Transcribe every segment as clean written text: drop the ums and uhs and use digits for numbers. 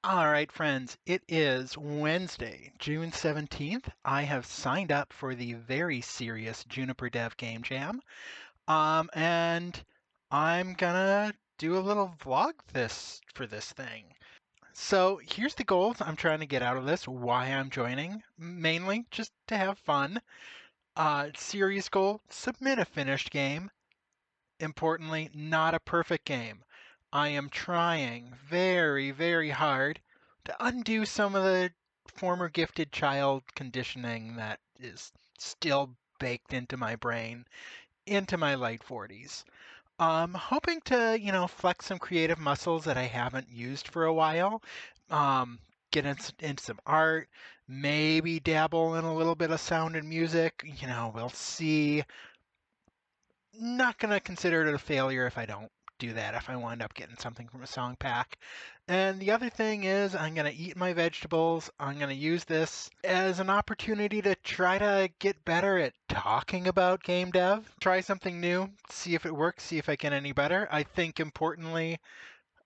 All right, friends, it is Wednesday, June 17th. I have signed up for the very serious Juniper Dev Game Jam. And I'm gonna do a little vlog for this thing. So here's the goals I'm trying to get out of this, why I'm joining. Mainly just to have fun. Serious goal, submit a finished game. Importantly, not a perfect game. I am trying very, very hard to undo some of the former gifted child conditioning that is still baked into my brain into my late 40s. Hoping to, flex some creative muscles that I haven't used for a while. Um, get into some art, maybe dabble in a little bit of sound and music. We'll see. Not going to consider it a failure if I don't do that, if I wind up getting something from a song pack. And the other thing is, I'm going to eat my vegetables. I'm going to use this as an opportunity to try to get better at talking about game dev, try something new, see if it works, see if I get any better. I think importantly,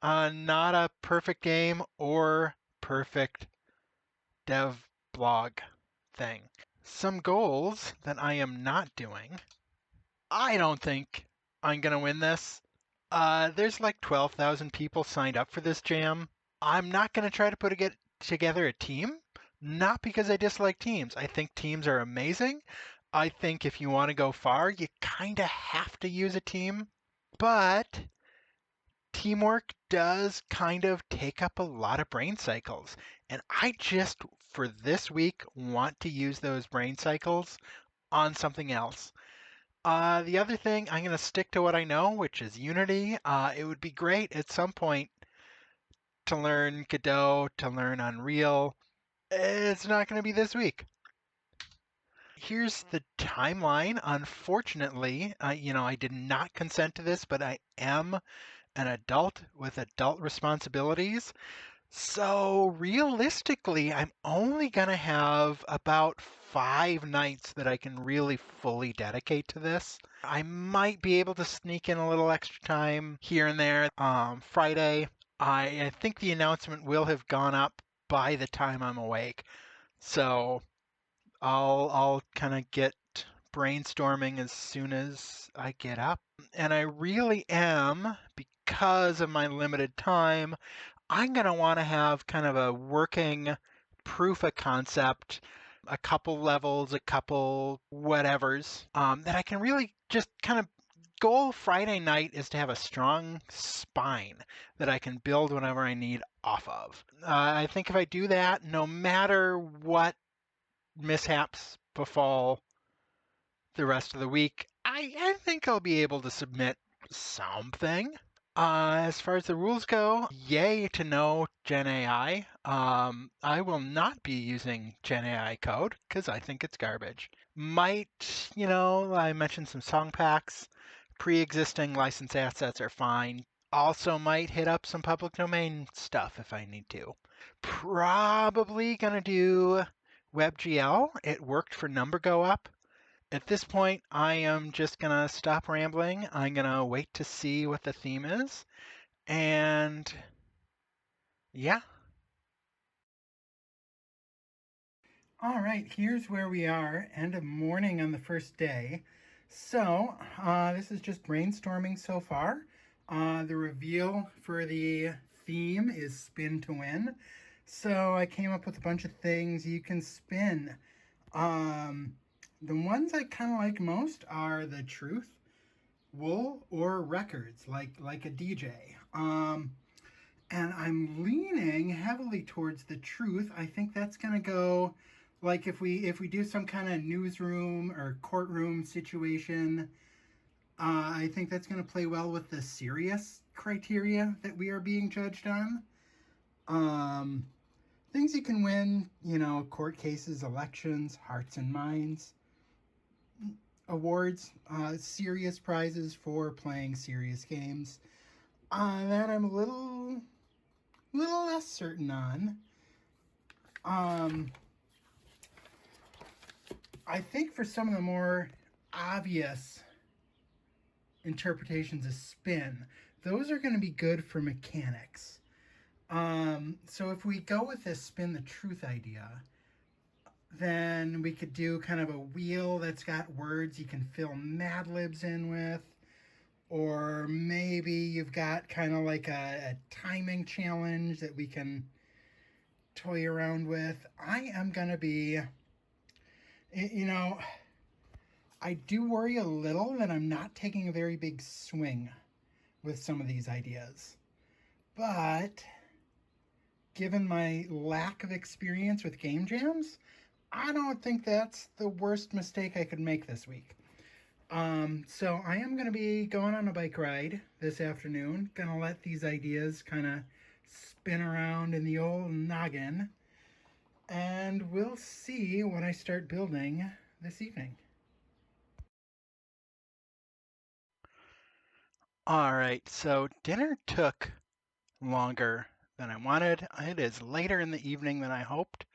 not a perfect game or perfect dev blog thing. Some goals that I am not doing. I don't think I'm going to win this. There's like 12,000 people signed up for this jam. I'm not going to try to together a team, not because I dislike teams. I think teams are amazing. I think if you want to go far, you kind of have to use a team. But teamwork does kind of take up a lot of brain cycles. And I just, for this week, want to use those brain cycles on something else. The other thing, I'm going to stick to what I know, which is Unity. It would be great at some point to learn Godot, to learn Unreal. It's not going to be this week. Here's the timeline. Unfortunately, I did not consent to this, but I am an adult with adult responsibilities. So realistically, I'm only going to have about 5 nights that I can really fully dedicate to this. I might be able to sneak in a little extra time here and there. Friday, I think the announcement will have gone up by the time I'm awake. So I'll kind of get brainstorming as soon as I get up. And I really am, because of my limited time, I'm going to want to have kind of a working proof of concept, a couple levels, a couple whatevers, that I can really just kind of goal Friday night is to have a strong spine that I can build whenever I need off of. I think if I do that, no matter what mishaps befall the rest of the week, I think I'll be able to submit something. As far as the rules go, yay to know Gen AI. I will not be using Gen AI code because I think it's garbage. Might, I mentioned some song packs. Pre-existing license assets are fine. Also might hit up some public domain stuff if I need to. Probably gonna do WebGL. It worked for number go up. At this point, I am just going to stop rambling. I'm going to wait to see what the theme is. And yeah. All right, here's where we are, end of morning on the first day. So, this is just brainstorming so far. The reveal for the theme is spin to win. So, I came up with a bunch of things you can spin. The ones I kind of like most are the truth, wool, or records, like a DJ. And I'm leaning heavily towards the truth. I think that's gonna go like if we do some kind of newsroom or courtroom situation. I think that's gonna play well with the serious criteria that we are being judged on. Um, Things you can win, court cases, elections, hearts and minds, awards, serious prizes for playing serious games. That I'm a little less certain on. Um, I think for some of the more obvious interpretations of spin, those are going to be good for mechanics. So if we go with this spin the truth idea, then we could do kind of a wheel that's got words you can fill Mad Libs in with. Or maybe you've got kind of like a timing challenge that we can toy around with. I am going to be, you know, I do worry a little that I'm not taking a very big swing with some of these ideas. But given my lack of experience with game jams, I don't think that's the worst mistake I could make this week. So I am going to be going on a bike ride this afternoon. Going to let these ideas kind of spin around in the old noggin, and we'll see what I start building this evening. All right, so dinner took longer than I wanted. It is later in the evening than I hoped.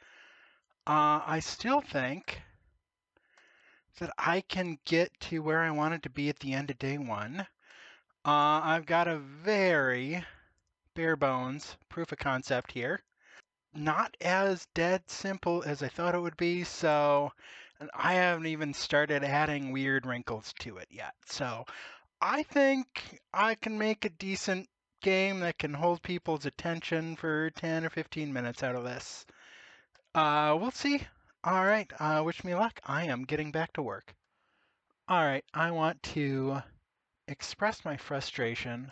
I still think that I can get to where I wanted to be at the end of day one. I've got a very bare bones proof of concept here. Not as dead simple as I thought it would be, so and I haven't even started adding weird wrinkles to it yet. So I think I can make a decent game that can hold people's attention for 10 or 15 minutes out of this. We'll see. All right, wish me luck. I am getting back to work. All right, I want to express my frustration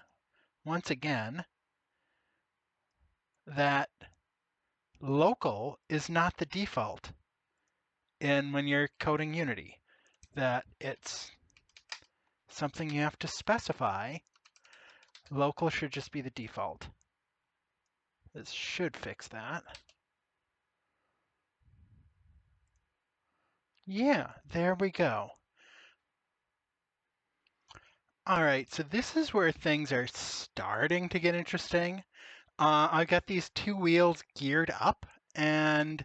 once again that local is not the default in when you're coding Unity, that it's something you have to specify. Local should just be the default. This should fix that. Yeah, there we go. All right, so this is where things are starting to get interesting. I've got these two wheels geared up, and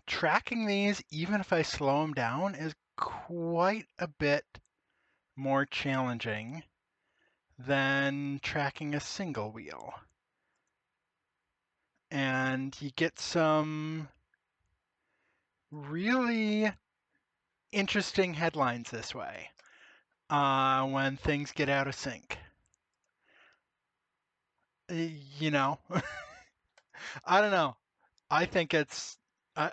tracking these, even if I slow them down, is quite a bit more challenging than tracking a single wheel. And you get some really interesting headlines this way when things get out of sync. You know, I don't know. I think it's, I,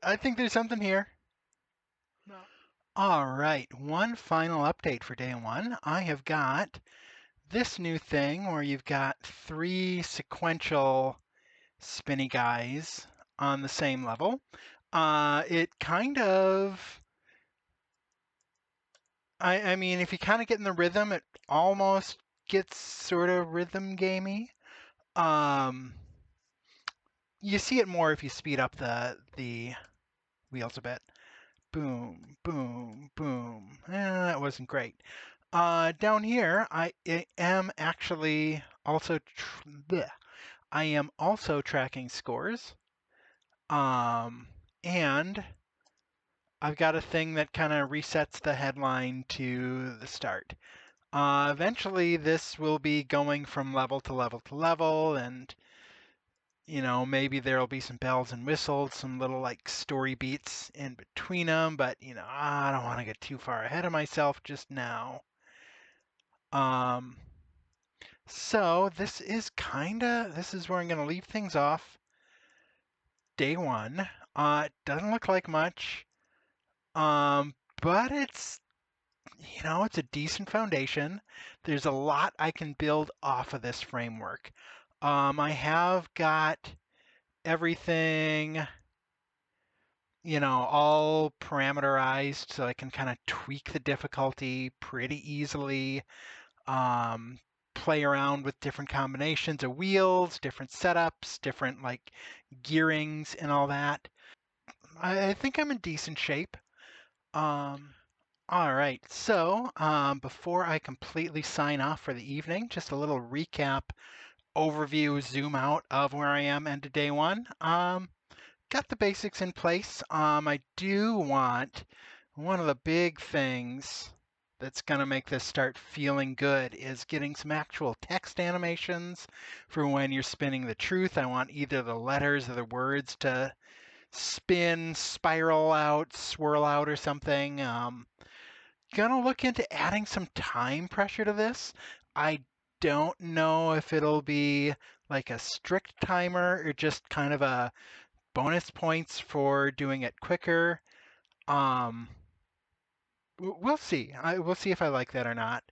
I think there's something here. No. All right, one final update for day one. I have got this new thing where you've got three sequential spinny guys on the same level. It kind of, I mean, if you kind of get in the rhythm, it almost gets sort of rhythm gamey. Um, you see it more if you speed up the wheels a bit. Boom, boom, boom. That wasn't great. Down here, I am actually also I am also tracking scores. Um, and I've got a thing that kind of resets the headline to the start. Eventually, this will be going from level to level to level, and maybe there'll be some bells and whistles, some little like story beats in between them, but I don't want to get too far ahead of myself just now. Um, so this is where I'm going to leave things off. Day one. It doesn't look like much, but it's a decent foundation. There's a lot I can build off of this framework. I have got everything, all parameterized so I can kind of tweak the difficulty pretty easily. Um, Play around with different combinations of wheels, different setups, different like gearings and all that. I think I'm in decent shape. Um, all right, so before I completely sign off for the evening, just a little recap, overview, zoom out of where I am end of day one. Got the basics in place. I do want one of the big things that's going to make this start feeling good is getting some actual text animations for when you're spinning the truth. I want either the letters or the words to spin, spiral out, swirl out, or something. Gonna look into adding some time pressure to this. I don't know if it'll be like a strict timer or just kind of a bonus points for doing it quicker. Um, we'll see. We'll see if I like that or not.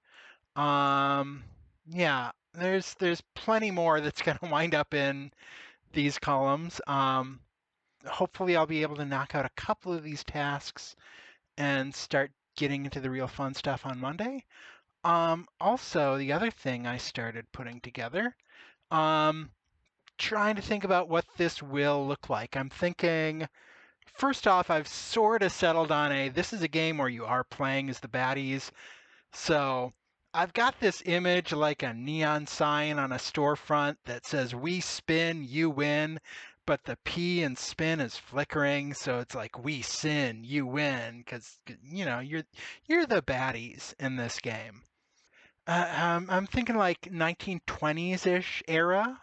Um, yeah, there's plenty more that's gonna wind up in these columns. Hopefully I'll be able to knock out a couple of these tasks and start getting into the real fun stuff on Monday. Also, the other thing I started putting together, um, trying to think about what this will look like. I'm thinking, first off, I've sort of settled on this is a game where you are playing as the baddies. So I've got this image like a neon sign on a storefront that says, "We spin, you win." But the P in spin is flickering, so it's like "We sin, you win," because you're the baddies in this game. I'm thinking like 1920s ish era.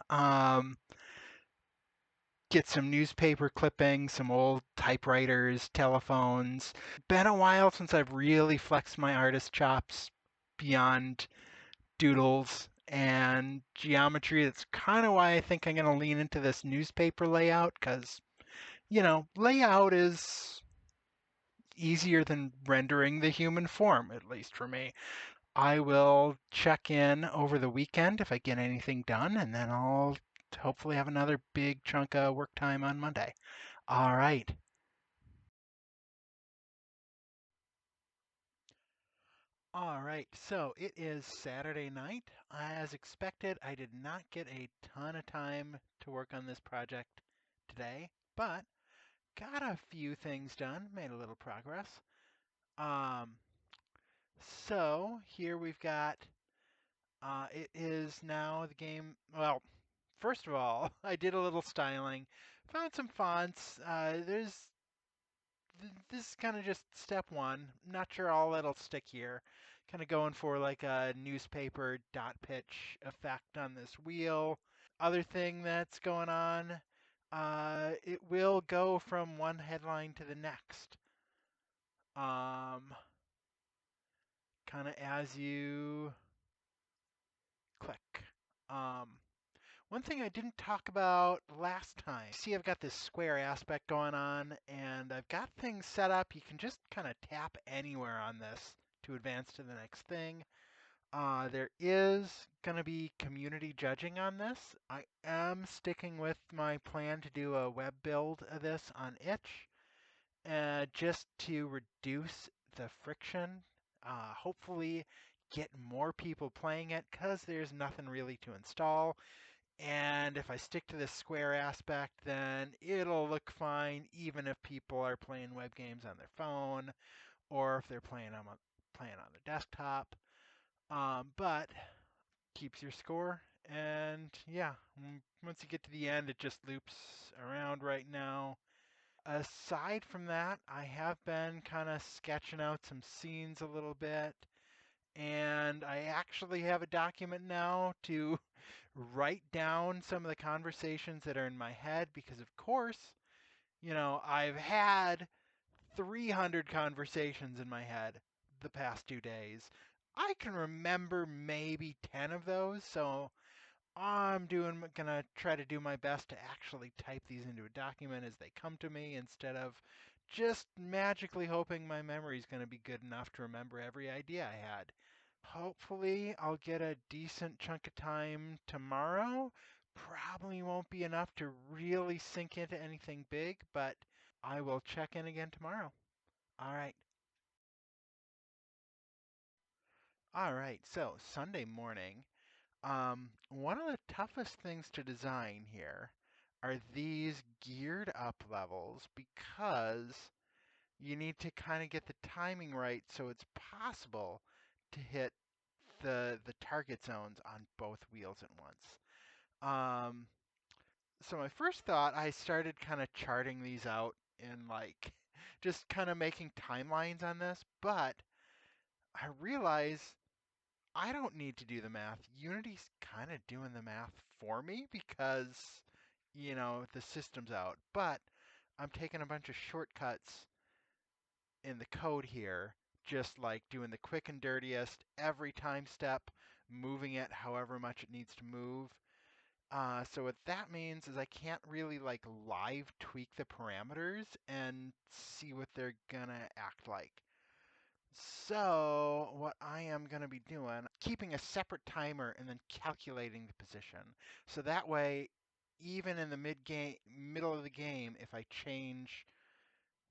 Get some newspaper clippings, some old typewriters, telephones. Been a while since I've really flexed my artist chops beyond doodles and geometry. That's kind of why I think I'm going to lean into this newspaper layout because, layout is easier than rendering the human form, at least for me. I will check in over the weekend if I get anything done, and then I'll hopefully have another big chunk of work time on Monday. All right. All right. So it is Saturday night. As expected, I did not get a ton of time to work on this project today, but got a few things done, made a little progress. Um, so here we've got it is now the game. Well, first of all, I did a little styling, found some fonts. This is kind of just step one. Not sure all that'll stick here. Kind of going for like a newspaper dot pitch effect on this wheel. Other thing that's going on, it will go from one headline to the next. Um, Kind of as you click. Um, One thing I didn't talk about last time, see I've got this square aspect going on and I've got things set up. You can just kind of tap anywhere on this to advance to the next thing. There is going to be community judging on this. I am sticking with my plan to do a web build of this on itch, just to reduce the friction. Hopefully get more people playing it because there's nothing really to install. And if I stick to this square aspect, then it'll look fine even if people are playing web games on their phone or if they're playing on their desktop. But keeps your score. And yeah, once you get to the end, it just loops around right now. Aside from that, I have been kind of sketching out some scenes a little bit. And I actually have a document now to write down some of the conversations that are in my head because, of course, I've had 300 conversations in my head the past 2 days. I can remember maybe 10 of those, so gonna try to do my best to actually type these into a document as they come to me instead of just magically hoping my memory is gonna be good enough to remember every idea I had. Hopefully, I'll get a decent chunk of time tomorrow. Probably won't be enough to really sink into anything big, but I will check in again tomorrow. All right. All right. So, Sunday morning, one of the toughest things to design here are these geared up levels because you need to kind of get the timing right so it's possible to hit the target zones on both wheels at once. Um, so my first thought, I started kind of charting these out in like just kind of making timelines on this, but I realize I don't need to do the math. Unity's kind of doing the math for me because, the system's out. But I'm taking a bunch of shortcuts in the code here, just like doing the quick and dirtiest every time step, moving it however much it needs to move. So what that means is I can't really like live tweak the parameters and see what they're gonna act like. So what I am going to be doing, keeping a separate timer and then calculating the position. So that way, even in the middle of the game, if I change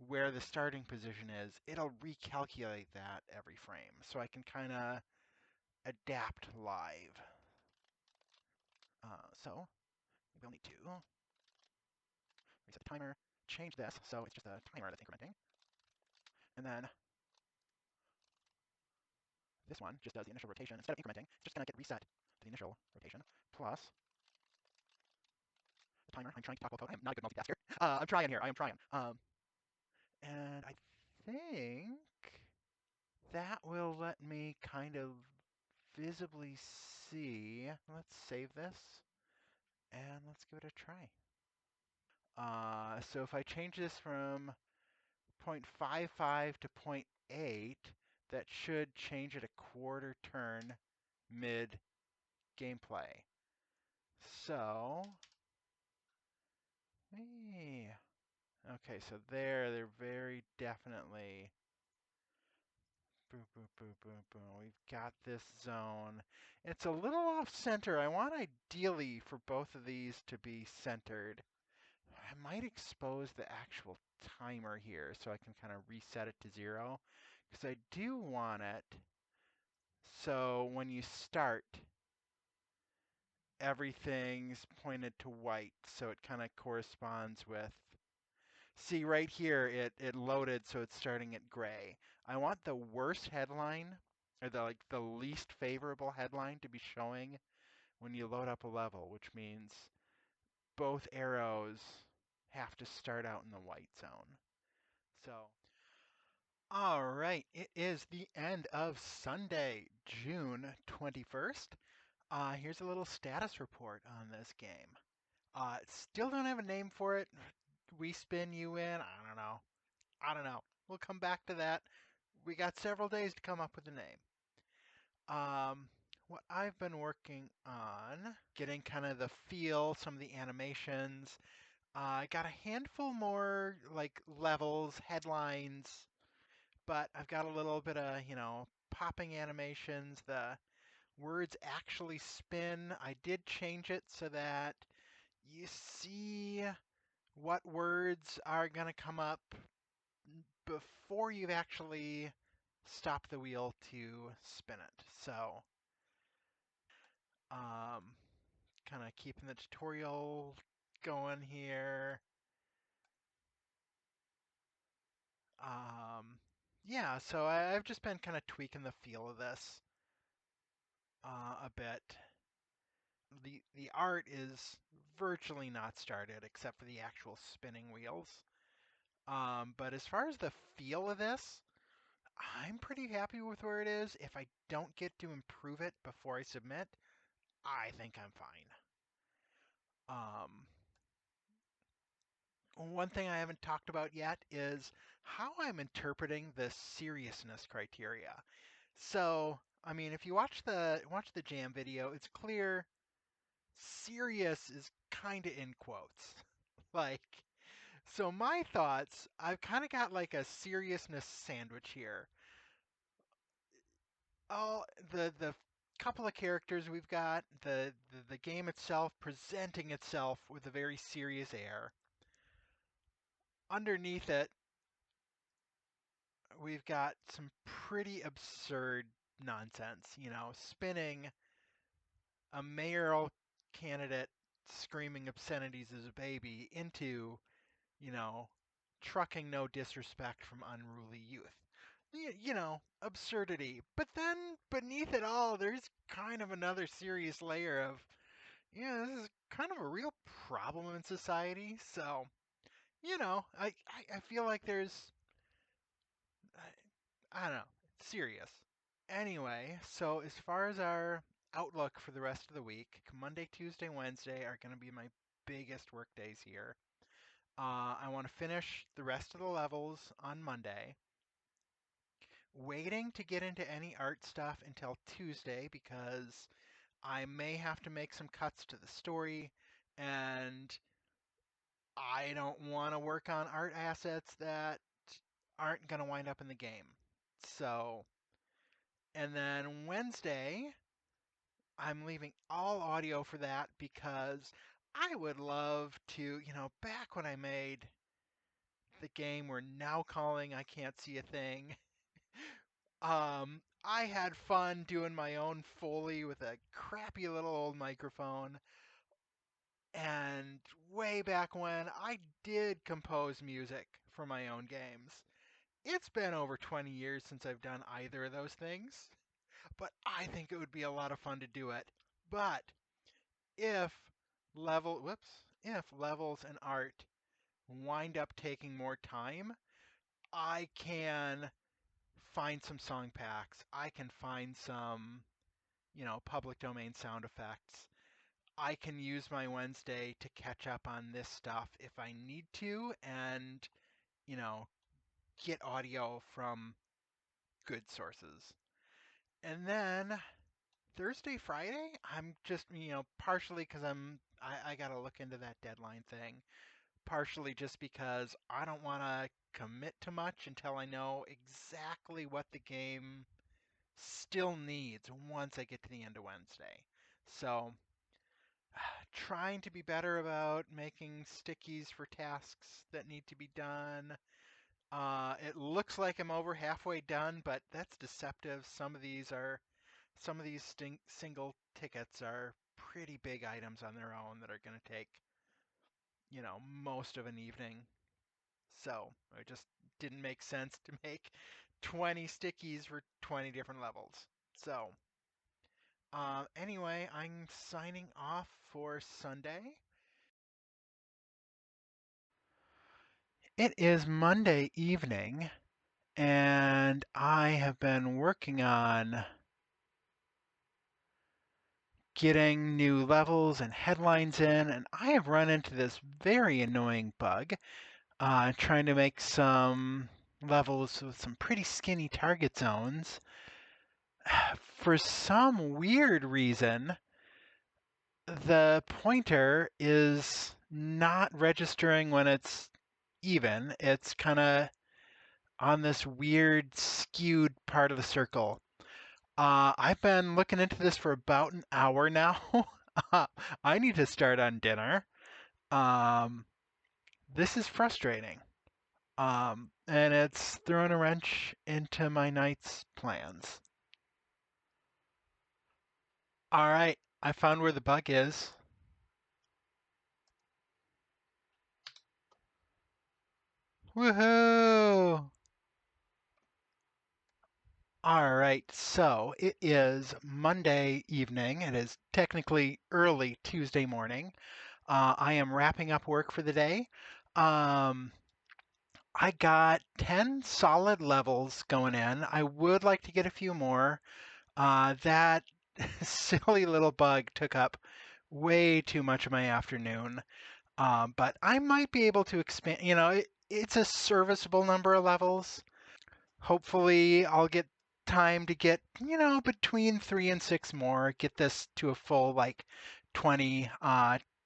where the starting position is, it'll recalculate that every frame. So I can kind of adapt live. So we'll need to reset the timer, change this, so it's just a timer that's incrementing. And then this one just does the initial rotation. Instead of incrementing, it's just going to get reset to the initial rotation, plus the timer. I'm trying to talk while code. I'm not a good multitasker. I'm trying here. I am trying. And I think that will let me kind of visibly see. Let's save this and let's give it a try. So if I change this from 0.55 to zero point 0.8, that should change it a quarter turn mid gameplay. So, okay, so they're very definitely, boom, boom, boom, boom, boom. We've got this zone. It's a little off center. I want ideally for both of these to be centered. I might expose the actual timer here so I can kind of reset it to 0 because I do want it so when you start, everything's pointed to white so it kind of corresponds with. See right here, it loaded, so it's starting at gray. I want the worst headline, or the least favorable headline to be showing when you load up a level, which means both arrows have to start out in the white zone. So, all right, it is the end of Sunday, June 21st. Here's a little status report on this game. Still don't have a name for it. We spin you in. I don't know. I don't know. We'll come back to that. We got several days to come up with a name. What I've been working on, getting kind of the feel, some of the animations. I got a handful more like levels, headlines, but I've got a little bit of, popping animations. The words actually spin. I did change it so that you see what words are going to come up before you've actually stopped the wheel to spin it. So, um, kind of keeping the tutorial going here. Um, yeah, so I've just been kind of tweaking the feel of this a bit. The art is virtually not started except for the actual spinning wheels. But as far as the feel of this, I'm pretty happy with where it is. If I don't get to improve it before I submit, I think I'm fine. Um, One thing I haven't talked about yet is how I'm interpreting the seriousness criteria. So, I mean, if you watch the jam video, it's clear serious is kind of in quotes. Like, so my thoughts, I've kind of got like a seriousness sandwich here. Oh, the couple of characters we've got, the game itself presenting itself with a very serious air. Underneath it, we've got some pretty absurd nonsense, spinning a mayoral candidate screaming obscenities as a baby into, you know, trucking no disrespect from unruly youth. Absurdity. But then beneath it all, there's kind of another serious layer of, yeah, this is kind of a real problem in society. So, I feel like there's, I, I don't know, it's serious. Anyway, so as far as our outlook for the rest of the week, Monday, Tuesday, Wednesday are going to be my biggest work days here. I want to finish the rest of the levels on Monday. Waiting to get into any art stuff until Tuesday because I may have to make some cuts to the story, and I don't want to work on art assets that aren't going to wind up in the game. So, and then Wednesday, I'm leaving all audio for that because I would love to, back when I made the game we're now calling I Can't See a Thing, I had fun doing my own Foley with a crappy little old microphone. And way back when, I did compose music for my own games. It's been over 20 years since I've done either of those things, but I think it would be a lot of fun to do it. But if if levels and art wind up taking more time, I can find some song packs. I can find some, public domain sound effects. I can use my Wednesday to catch up on this stuff if I need to and, you know, get audio from good sources. And then Thursday, Friday, I'm just, partially because I got to look into that deadline thing, partially just because I don't want to commit to much until I know exactly what the game still needs once I get to the end of Wednesday. So, trying to be better about making stickies for tasks that need to be done. It looks like I'm over halfway done, but that's deceptive. Some of these single tickets are pretty big items on their own that are going to take, most of an evening. So it just didn't make sense to make 20 stickies for 20 different levels. So anyway, I'm signing off for Sunday. It is Monday evening, and I have been working on getting new levels and headlines in, and I have run into this very annoying bug trying to make some levels with some pretty skinny target zones. For some weird reason, the pointer is not registering when it's even. It's kind of on this weird skewed part of the circle. I've been looking into this for about an hour now. I need to start on dinner. Um, this is frustrating. And it's thrown a wrench into my night's plans. All right, I found where the bug is. Woohoo! All right, so it is Monday evening. It is technically early Tuesday morning. I am wrapping up work for the day. Um, I got 10 solid levels going in. I would like to get a few more. That silly little bug took up way too much of my afternoon. But I might be able to expand, it's a serviceable number of levels. Hopefully, I'll get time to get, between 3 and 6 more, get this to a full like 20,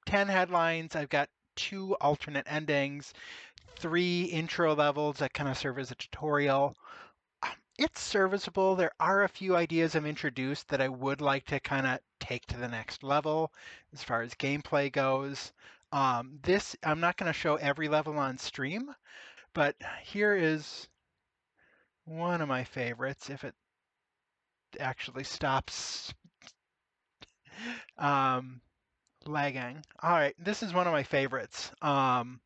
10 headlines. I've got 2 alternate endings, 3 intro levels that kind of serve as a tutorial. It's serviceable. There are a few ideas I've introduced that I would like to kind of take to the next level as far as gameplay goes. I'm not going to show every level on stream, but here is one of my favorites if it actually stops um, lagging. All right, this is one of my favorites. The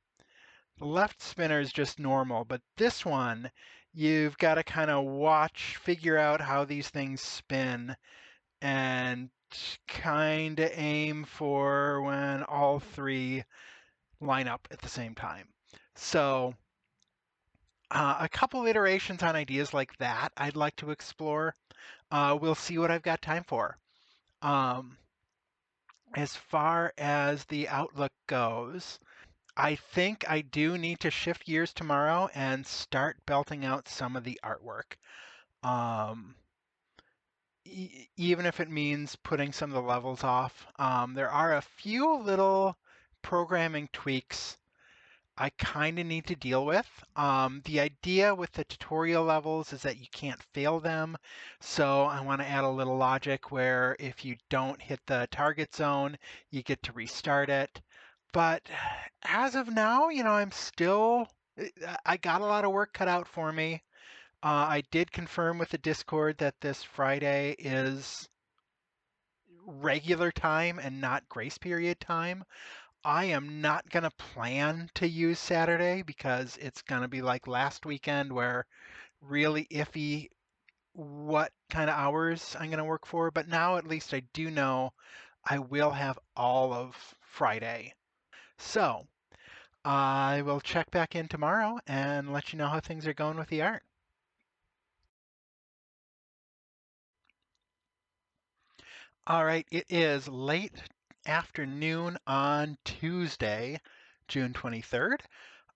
left spinner is just normal, but this one, you've got to kind of figure out how these things spin and kind of aim for when all three line up at the same time. So, a couple iterations on ideas like that I'd like to explore. We'll see what I've got time for. Um, as far as the outlook goes, I think I do need to shift gears tomorrow and start belting out some of the artwork. Um, Even if it means putting some of the levels off. There are a few little programming tweaks I kind of need to deal with. The idea with the tutorial levels is that you can't fail them. So I want to add a little logic where if you don't hit the target zone, you get to restart it. But as of now, I'm still, I got a lot of work cut out for me. I did confirm with the Discord that this Friday is regular time and not grace period time. I am not going to plan to use Saturday because it's going to be like last weekend where really iffy what kind of hours I'm going to work for. But now at least I do know I will have all of Friday. So I will check back in tomorrow and let you know how things are going with the art. All right, it is late afternoon on Tuesday, June 23rd.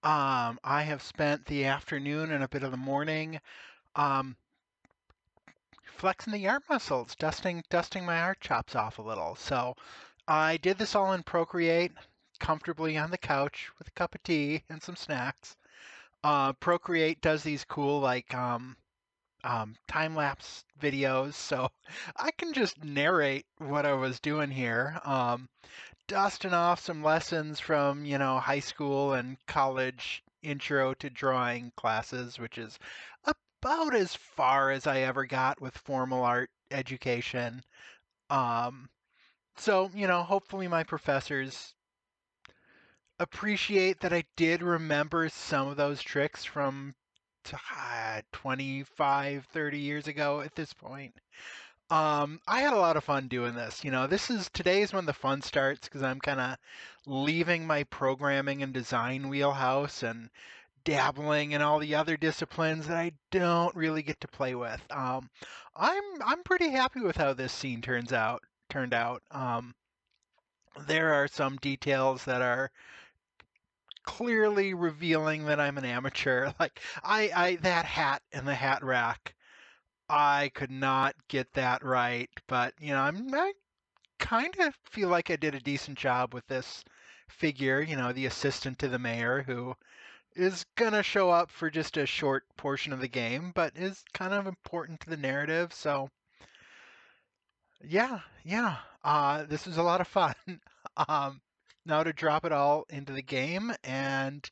I have spent the afternoon and a bit of the morning um, flexing the art muscles, dusting my art chops off a little. So I did this all in Procreate, comfortably on the couch with a cup of tea and some snacks. Procreate does these cool time lapse videos, so I can just narrate what I was doing here. Dusting off some lessons from, high school and college intro to drawing classes, which is about as far as I ever got with formal art education. Um, so, hopefully my professors appreciate that I did remember some of those tricks from 25, 30 years ago at this point. I had a lot of fun doing this. Today is when the fun starts because I'm kind of leaving my programming and design wheelhouse and dabbling in all the other disciplines that I don't really get to play with. I'm pretty happy with how this scene turned out. There are some details that are clearly revealing that I'm an amateur. Like I that hat in the hat rack. I could not get that right, but I kind of feel like I did a decent job with this figure, the assistant to the mayor who is gonna show up for just a short portion of the game, but is kind of important to the narrative. So yeah. This was a lot of fun. Um, Now to drop it all into the game and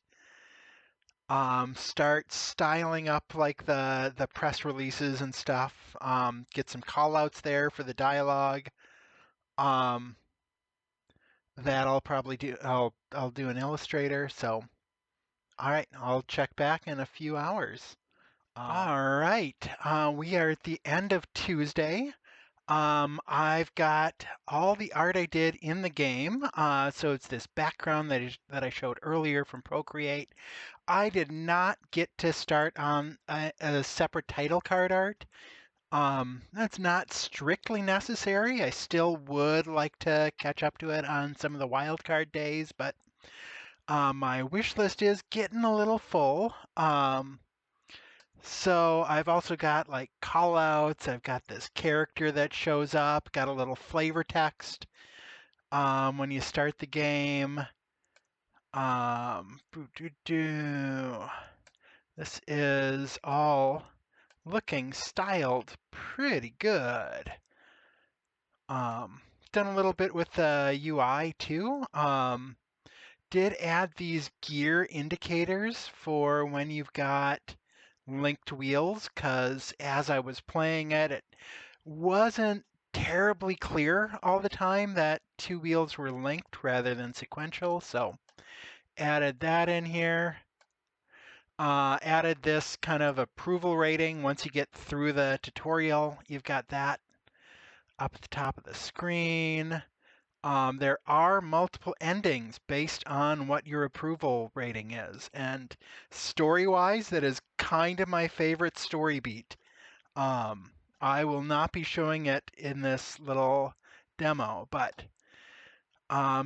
start styling up like the press releases and stuff. Get some call outs there for the dialogue. Um, that I'll probably do. I'll do an illustrator. So all right, I'll check back in a few hours. All right, we are at the end of Tuesday. I've got all the art I did in the game. So it's this background that I showed earlier from Procreate. I did not get to start on a separate title card art. That's not strictly necessary. I still would like to catch up to it on some of the wildcard days, but my wish list is getting a little full. So I've also got like call outs. I've got this character that shows up, got a little flavor text when you start the game. Boo-doo-doo. This is all looking styled pretty good. Um, Done a little bit with the UI too. Did add these gear indicators for when you've got linked wheels, because as I was playing it, it wasn't terribly clear all the time that two wheels were linked rather than sequential. So added that in here. Added this kind of approval rating. Once you get through the tutorial, you've got that up at the top of the screen. There are multiple endings based on what your approval rating is. And story-wise, that is kind of my favorite story beat. I will not be showing it in this little demo, but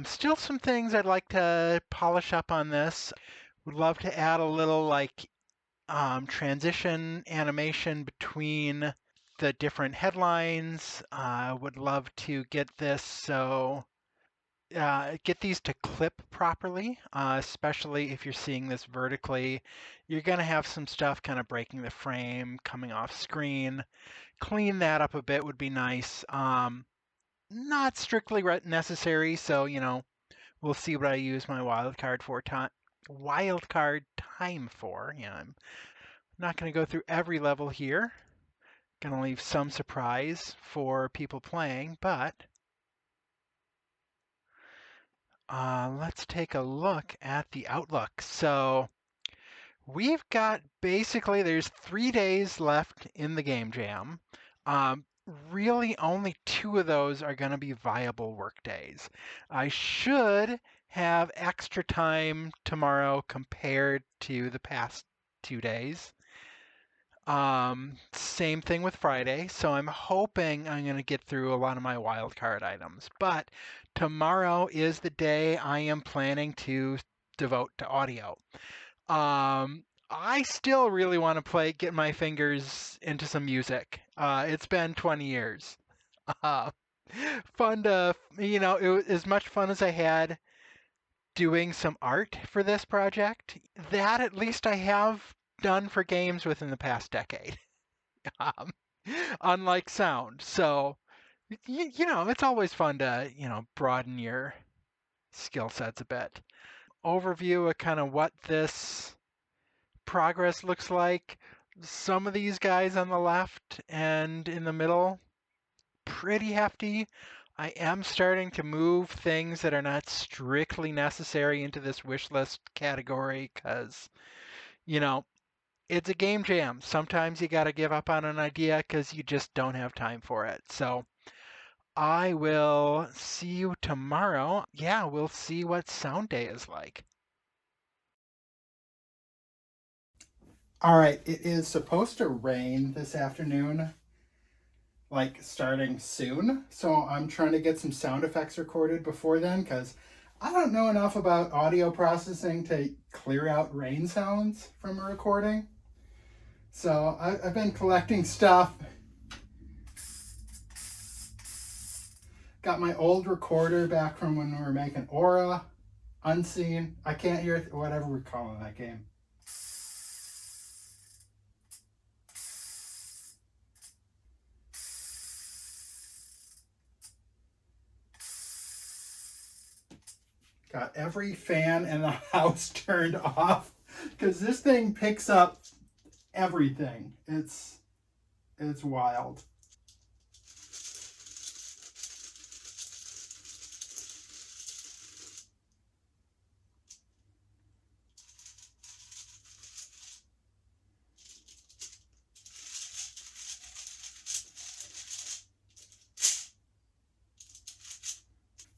still some things I'd like to polish up on this. Would love to add a little like transition animation between the different headlines. Would love to get this so get these to clip properly, especially if you're seeing this vertically. You're going to have some stuff kind of breaking the frame, coming off screen. Clean that up a bit would be nice. Not strictly necessary, so we'll see what I use my wildcard time for. Yeah, I'm not going to go through every level here. Going to leave some surprise for people playing, but let's take a look at the outlook. So we've got basically, there's 3 days left in the game jam. Um, Really, only 2 of those are going to be viable work days. I should have extra time tomorrow compared to the past 2 days. Same thing with Friday. So I'm hoping I'm going to get through a lot of my wildcard items. But tomorrow is the day I am planning to devote to audio. I still really want to get my fingers into some music. It's been 20 years. Uh, Fun to, it was as much fun as I had doing some art for this project. That at least I have done for games within the past decade. Um, Unlike sound. So, it's always fun to, broaden your skill sets a bit. Overview of kind of what this progress looks like. Some of these guys on the left and in the middle, pretty hefty. I am starting to move things that are not strictly necessary into this wish list category because, you know, it's a game jam. Sometimes you got to give up on an idea because you just don't have time for it. So I will see you tomorrow. Yeah, we'll see what sound day is like. All right, it is supposed to rain this afternoon, like starting soon. So I'm trying to get some sound effects recorded before then because I don't know enough about audio processing to clear out rain sounds from a recording. So I've been collecting stuff. Got my old recorder back from when we were making Aura, Unseen. I can't hear whatever we're calling that game. Got every fan in the house turned off because this thing picks up everything. It's wild.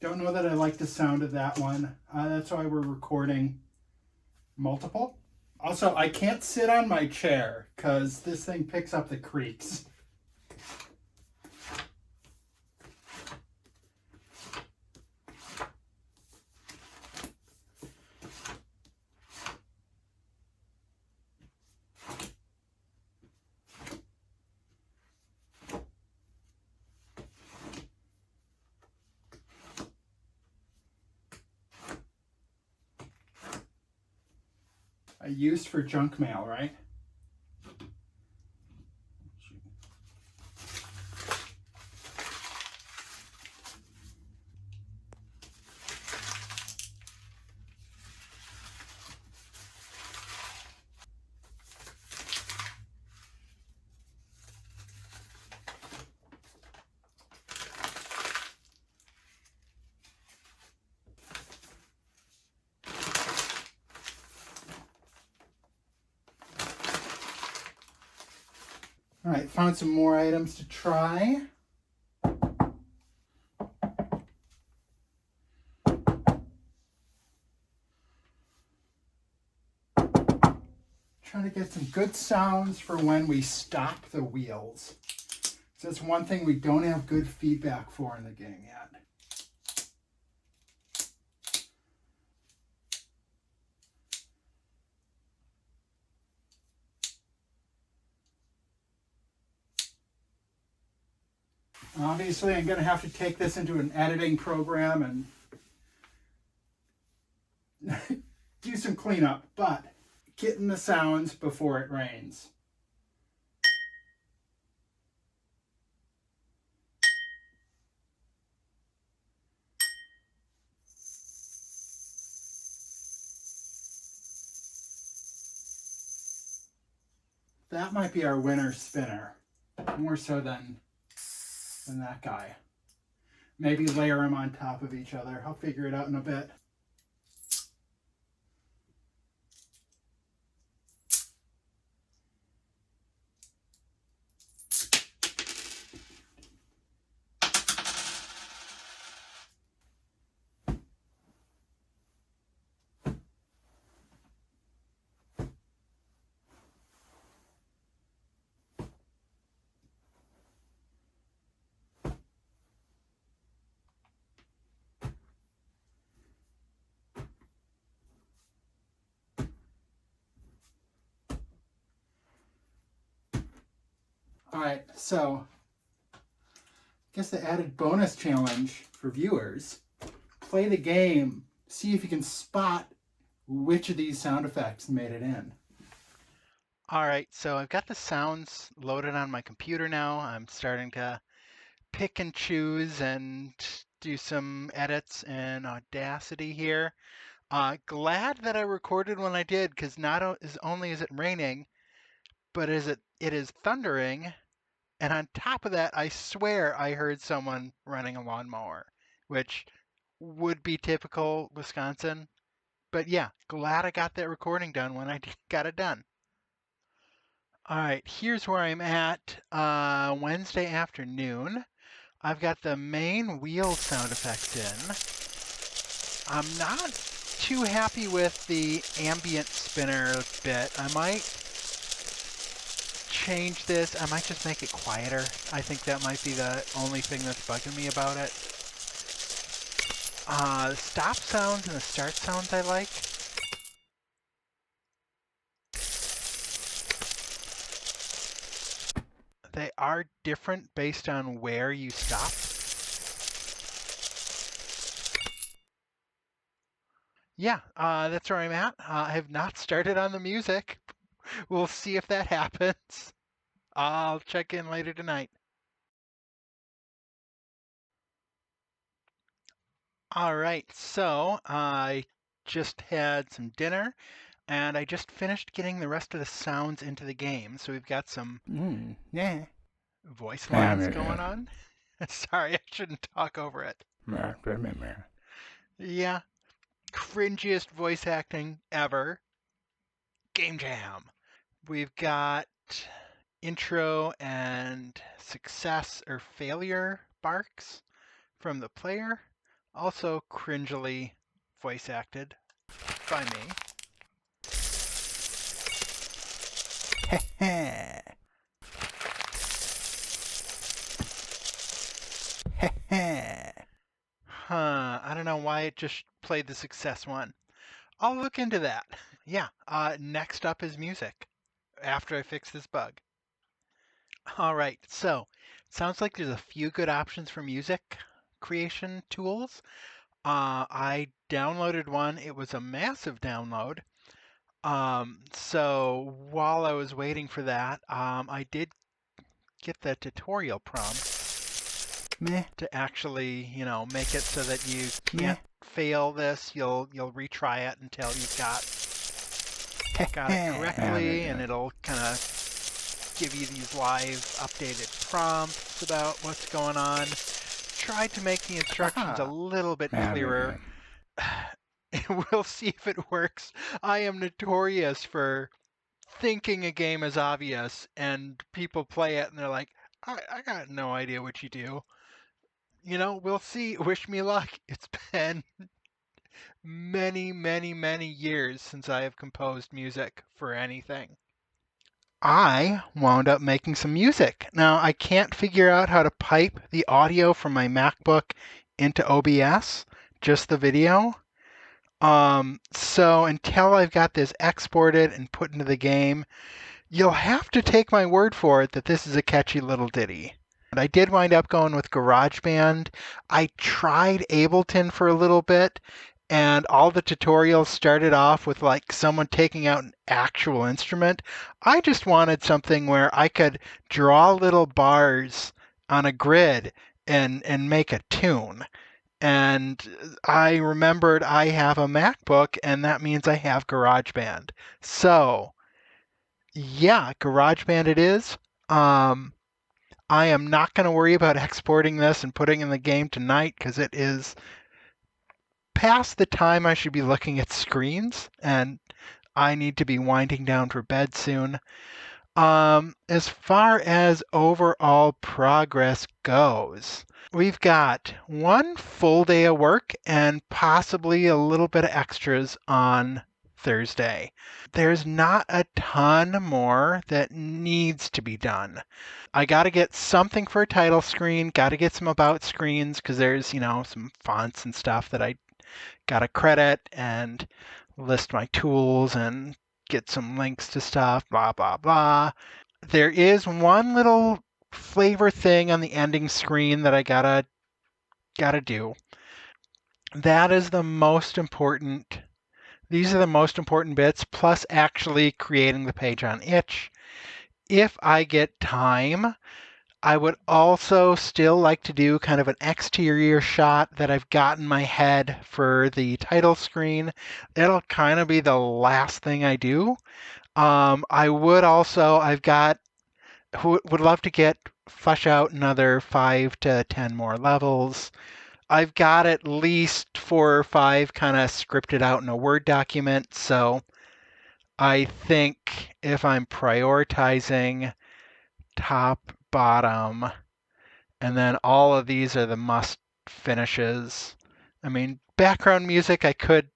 Don't know that I like the sound of that one. That's why we're recording multiple. Also, I can't sit on my chair because this thing picks up the creaks. I used for junk mail, right? All right, found some more items to try. Trying to get some good sounds for when we stop the wheels. So that's one thing we don't have good feedback for in the game yet. Obviously, I'm going to have to take this into an editing program and do some cleanup, but getting the sounds before it rains. That might be our winner spinner, more so than that guy. Maybe layer them on top of each other. I'll figure it out in a bit. All right, so I guess the added bonus challenge for viewers, play the game, see if you can spot which of these sound effects made it in. All right, so I've got the sounds loaded on my computer now. I'm starting to pick and choose and do some edits in Audacity here. Glad that I recorded when I did, because not only is it raining, but it is thundering. And on top of that, I swear I heard someone running a lawnmower, which would be typical Wisconsin. But yeah, glad I got that recording done when I got it done. All right, here's where I'm at Wednesday afternoon. I've got the main wheel sound effects in. I'm not too happy with the ambient spinner bit. I might change this. I might just make it quieter. I think that might be the only thing that's bugging me about it. The stop sounds and the start sounds I like. They are different based on where you stop. Yeah, that's where I'm at. I have not started on the music. We'll see if that happens. I'll check in later tonight. All right, so I just had some dinner and I just finished getting the rest of the sounds into the game. So we've got some Yeah. voice lines going on. Sorry, I shouldn't talk over it. Yeah, cringiest voice acting ever. Game Jam. We've got intro and success or failure barks from the player. Also cringily voice acted by me. I don't know why it just played the success one. I'll look into that. Yeah, next up is music after I fix this bug. All right, so it sounds like there's a few good options for music creation tools. I downloaded one. It was a massive download. So while I was waiting for that, I did get the tutorial prompt to actually, make it so that you can't fail this. You'll retry it until you've got it correctly, and it'll kind of give you these live updated prompts about what's going on. Tried to make the instructions a little bit clearer. We'll see if it works. I am notorious for thinking a game is obvious, and people play it and they're like, I got no idea what you do. We'll see. Wish me luck. It's been many, many, many years since I have composed music for anything. I wound up making some music. Now, I can't figure out how to pipe the audio from my MacBook into OBS, just the video. So until I've got this exported and put into the game, you'll have to take my word for it that this is a catchy little ditty. And I did wind up going with GarageBand. I tried Ableton for a little bit, and all the tutorials started off with like someone taking out an actual instrument. I just wanted something where I could draw little bars on a grid and make a tune. And I remembered I have a MacBook, and that means I have GarageBand. So, yeah, GarageBand it is. Um, I am not going to worry about exporting this and putting in the game tonight because it is past the time I should be looking at screens, and I need to be winding down for bed soon. As far as overall progress goes, we've got one full day of work and possibly a little bit of extras on Thursday. There's not a ton more that needs to be done. I got to get something for a title screen, got to get some about screens because there's, some fonts and stuff that I got to credit and list my tools and get some links to stuff, blah, blah, blah. There is one little flavor thing on the ending screen that I gotta do. That is the most important. These are the most important bits, plus actually creating the page on itch. If I get time, I would also still like to do kind of an exterior shot that I've got in my head for the title screen. That'll kind of be the last thing I do. I would also, I've got, would love to flesh out another 5 to 10 more levels. I've got at least 4 or 5 kind of scripted out in a Word document. So I think if I'm prioritizing top, bottom, and then all of these are the must finishes. I mean, background music, I could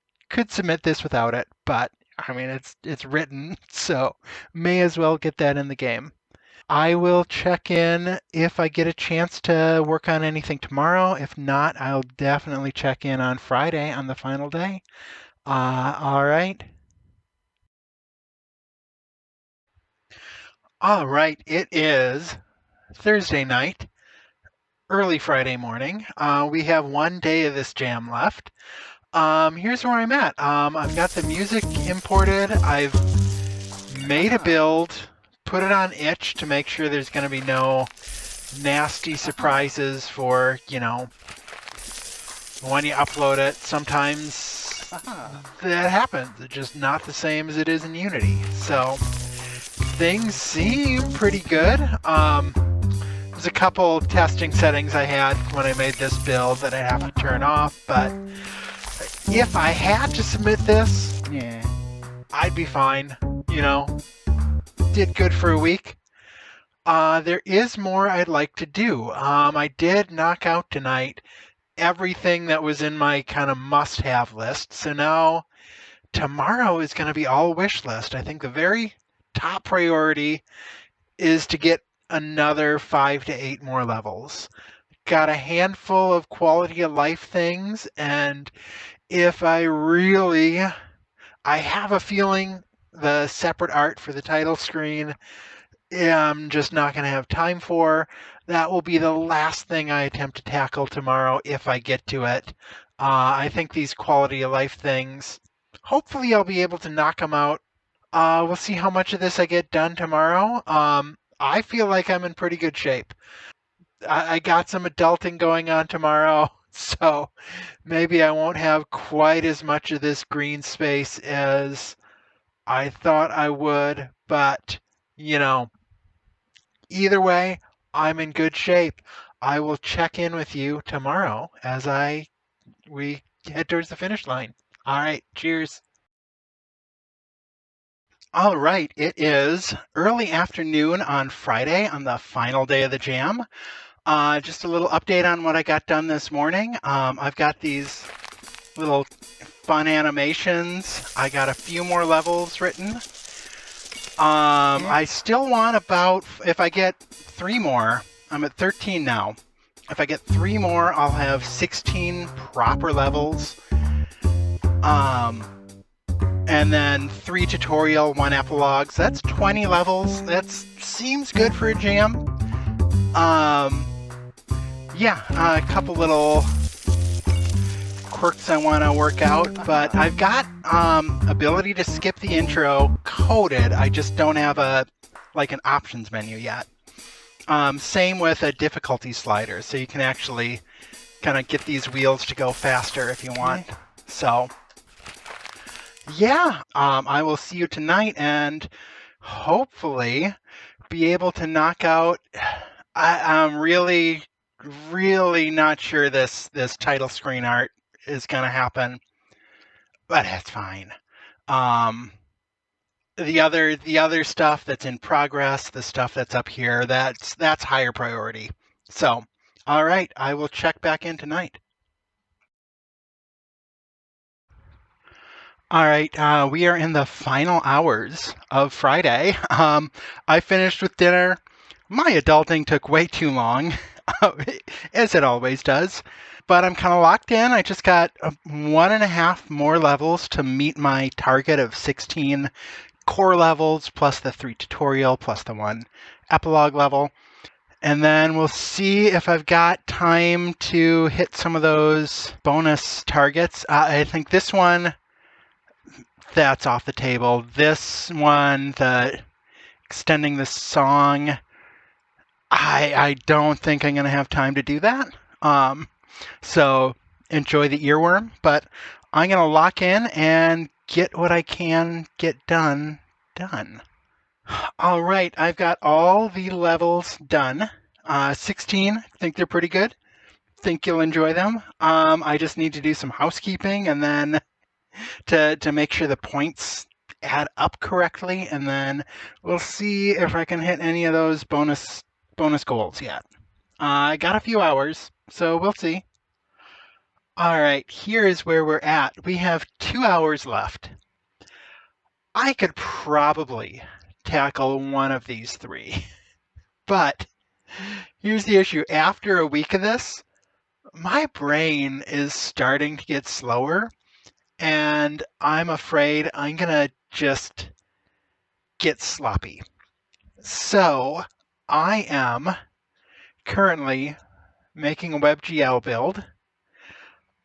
submit this without it, but I mean, it's written, so may as well get that in the game. I will check in if I get a chance to work on anything tomorrow. If not, I'll definitely check in on Friday on the final day. All right. All right. It is Thursday night, early Friday morning. We have one day of this jam left. Here's where I'm at. I've got the music imported. I've made a build, put it on itch to make sure there's going to be no nasty surprises for, when you upload it. Sometimes that happens. It's just not the same as it is in Unity. So things seem pretty good. There's a couple testing settings I had when I made this build that I have to turn off, but if I had to submit this, I'd be fine. Did good for a week. There is more I'd like to do. I did knock out tonight everything that was in my kind of must-have list. So now tomorrow is going to be all wish list. I think the very top priority is to get another 5 to 8 more levels. Got a handful of quality of life things, and if I have a feeling the separate art for the title screen, I'm just not going to have time for. That will be the last thing I attempt to tackle tomorrow if I get to it. I think these quality of life things, hopefully I'll be able to knock them out. We'll see how much of this I get done tomorrow. I feel like I'm in pretty good shape. I got some adulting going on tomorrow, so maybe I won't have quite as much of this green space as I thought I would, but either way, I'm in good shape. I will check in with you tomorrow as we head towards the finish line. All right, cheers. All right, it is early afternoon on Friday on the final day of the jam. Just a little update on what I got done this morning. I've got these little fun animations. I got a few more levels written. Eh, I still want about, if I get three more, I'm at 13 now. If I get three more, I'll have 16 proper levels. Um, and then three tutorial, one epilogue. So that's 20 levels. That seems good yeah. for a jam. Um, yeah, a couple little quirks I want to work out, but I've got ability to skip the intro coded. I just don't have a like an options menu yet. Same with a difficulty slider, so you can actually kind of get these wheels to go faster if you want. Eh. So yeah, I will see you tonight and hopefully be able to knock out. I'm really not sure this title screen art is going to happen, but it's fine. Um, the other stuff that's in progress, the stuff that's up here, that's higher priority. So, all right, I will check back in tonight. All right, we are in the final hours of Friday. I finished with dinner. My adulting took way too long, as it always does. But I'm kind of locked in. I just got one and a half more levels to meet my target of 16 core levels, plus the three tutorial, plus the one epilogue level. And then we'll see if I've got time to hit some of those bonus targets. I think this one, that's off the table. This one, the extending the song, I don't think I'm going to have time to do that. So enjoy the earworm, but I'm going to lock in and get what I can get done. All right, I've got all the levels done. 16, think they're pretty good. Think you'll enjoy them. I just need to do some housekeeping and then to make sure the points add up correctly, and then we'll see if I can hit any of those bonus goals yet. I got a few hours, so we'll see. All right, here is where we're at. We have 2 hours left. I could probably tackle one of these three, but here's the issue. After a week of this, my brain is starting to get slower, and I'm afraid I'm going to just get sloppy. So I am currently making a WebGL build.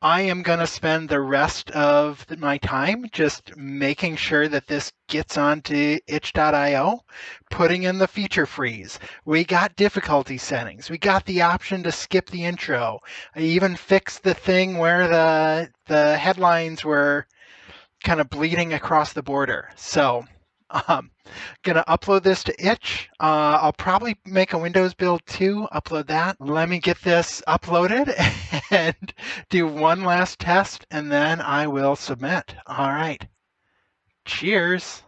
I am going to spend the rest of my time just making sure that this gets onto itch.io, putting in the feature freeze. We got difficulty settings. We got the option to skip the intro. I even fixed the thing where the headlines were kind of bleeding across the border. So um, gonna upload this to itch. I'll probably make a Windows build too, upload that. Let me get this uploaded and do one last test, and then I will submit. All right. Cheers.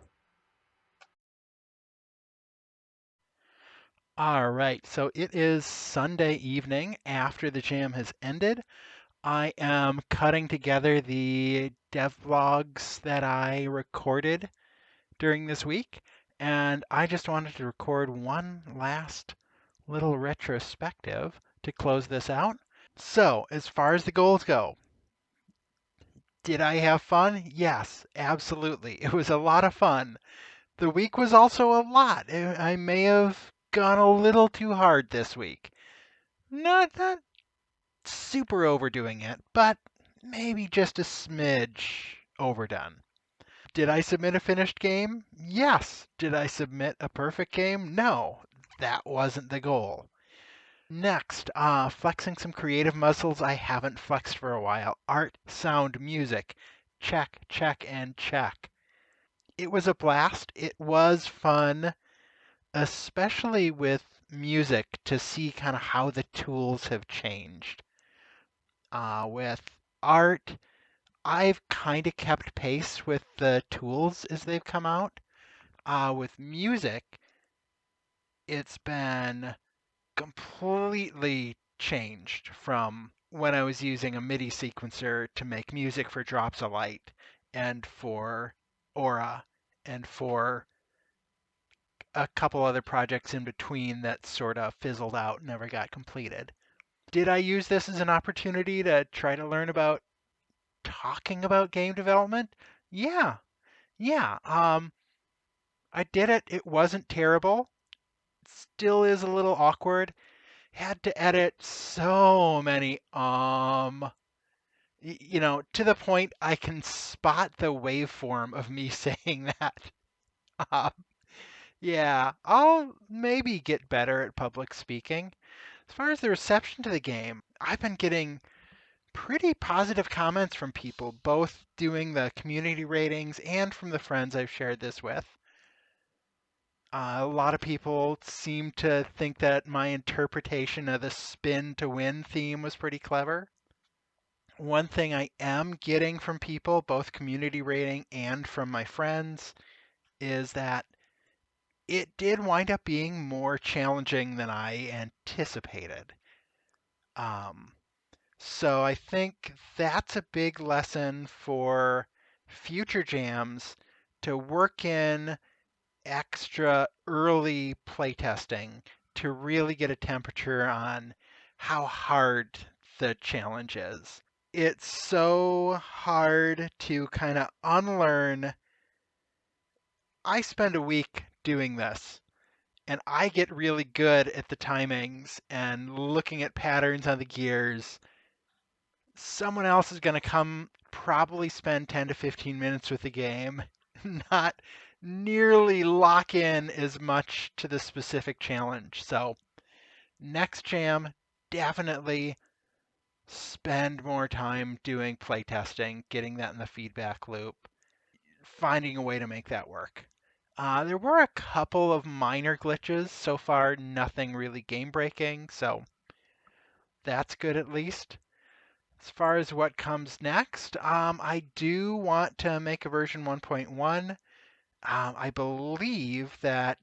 All right. So it is Sunday evening after the jam has ended. I am cutting together the dev vlogs that I recorded during this week, and I just wanted to record one last little retrospective to close this out. So, as far as the goals go, did I have fun? Yes, absolutely. It was a lot of fun. The week was also a lot. I may have gone a little too hard this week. Not super overdoing it, but maybe just a smidge overdone. Did I submit a finished game? Yes. Did I submit a perfect game? No. That wasn't the goal. Next, flexing some creative muscles I haven't flexed for a while. Art, sound, music. Check, check, and check. It was a blast. It was fun, especially with music to see kind of how the tools have changed. With art, I've kind of kept pace with the tools as they've come out. With music, it's been completely changed from when I was using a MIDI sequencer to make music for Drops of Light and for Aura and for a couple other projects in between that sort of fizzled out, never got completed. Did I use this as an opportunity to try to learn about talking about game development? Yeah, yeah. I did it. It wasn't terrible. Still is a little awkward. Had to edit so many to the point I can spot the waveform of me saying that. Um, yeah, I'll maybe get better at public speaking. As far as the reception to the game, I've been getting pretty positive comments from people, both doing the community ratings and from the friends I've shared this with. A lot of people seem to think that my interpretation of the spin to win theme was pretty clever. One thing I am getting from people, both community rating and from my friends, is that it did wind up being more challenging than I anticipated. Um, so I think that's a big lesson for future jams to work in extra early playtesting to really get a temperature on how hard the challenge is. It's so hard to kind of unlearn. I spend a week doing this and I get really good at the timings and looking at patterns on the gears. Someone else is going to come probably spend 10 to 15 minutes with the game, not nearly lock in as much to the specific challenge. So, next jam, definitely spend more time doing playtesting, getting that in the feedback loop, finding a way to make that work. There were a couple of minor glitches so far, nothing really game breaking, so that's good at least. As far as what comes next, I do want to make a version 1.1. I believe that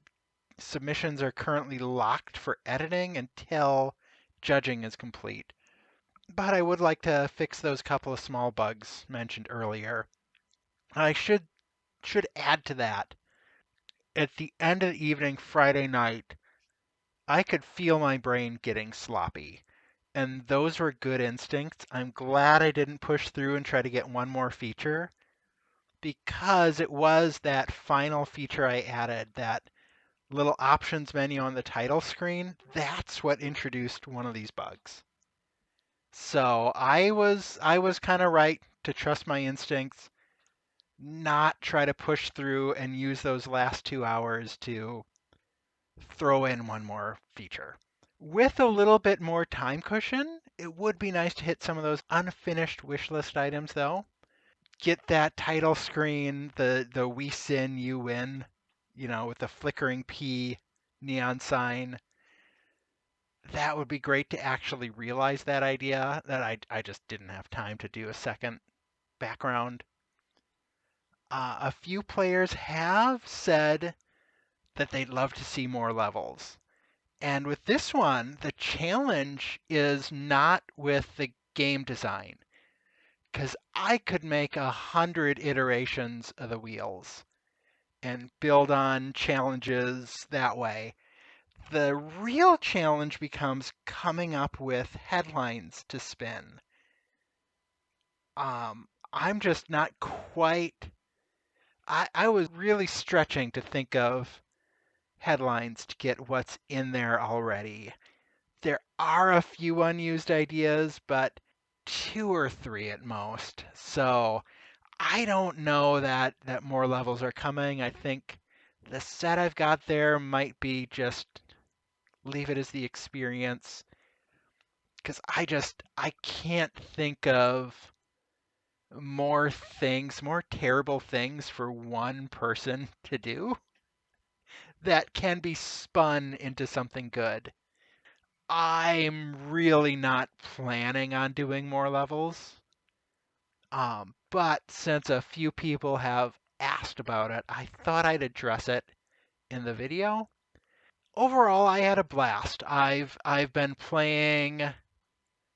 submissions are currently locked for editing until judging is complete. But I would like to fix those couple of small bugs mentioned earlier. I should add to that. At the end of the evening Friday night, I could feel my brain getting sloppy. And those were good instincts. I'm glad I didn't push through and try to get one more feature because it was that final feature I added, that little options menu on the title screen. That's what introduced one of these bugs. So I was kind of right to trust my instincts, not try to push through and use those last 2 hours to throw in one more feature. With a little bit more time cushion, it would be nice to hit some of those unfinished wish list items though. Get that title screen, the we sin, you win, with the flickering P neon sign. That would be great to actually realize that idea that I just didn't have time to do a second background. A few players have said that they'd love to see more levels. And with this one, the challenge is not with the game design, because I could make 100 iterations of the wheels and build on challenges that way. The real challenge becomes coming up with headlines to spin. I'm just not quite. I was really stretching to think of headlines to get what's in there already. There are a few unused ideas, but two or three at most. So I don't know that more levels are coming. I think the set I've got there might be just leave it as the experience because I can't think of more terrible things for one person to do that can be spun into something good. I'm really not planning on doing more levels. But since a few people have asked about it, I thought I'd address it in the video. Overall, I had a blast. I've been playing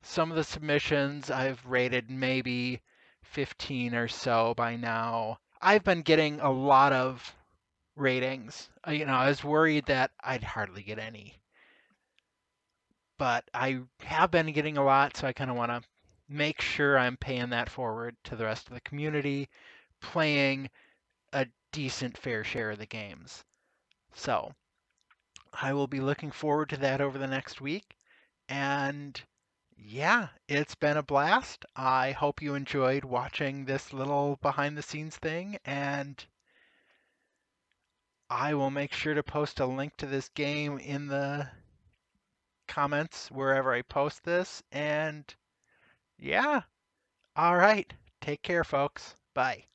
some of the submissions. I've rated maybe 15 or so by now. I've been getting a lot of ratings. I was worried that I'd hardly get any, but I have been getting a lot, so I kind of want to make sure I'm paying that forward to the rest of the community, playing a decent fair share of the games. So I will be looking forward to that over the next week. And yeah, it's been a blast. I hope you enjoyed watching this little behind the scenes thing. And I will make sure to post a link to this game in the comments wherever I post this. And yeah, all right. Take care, folks. Bye.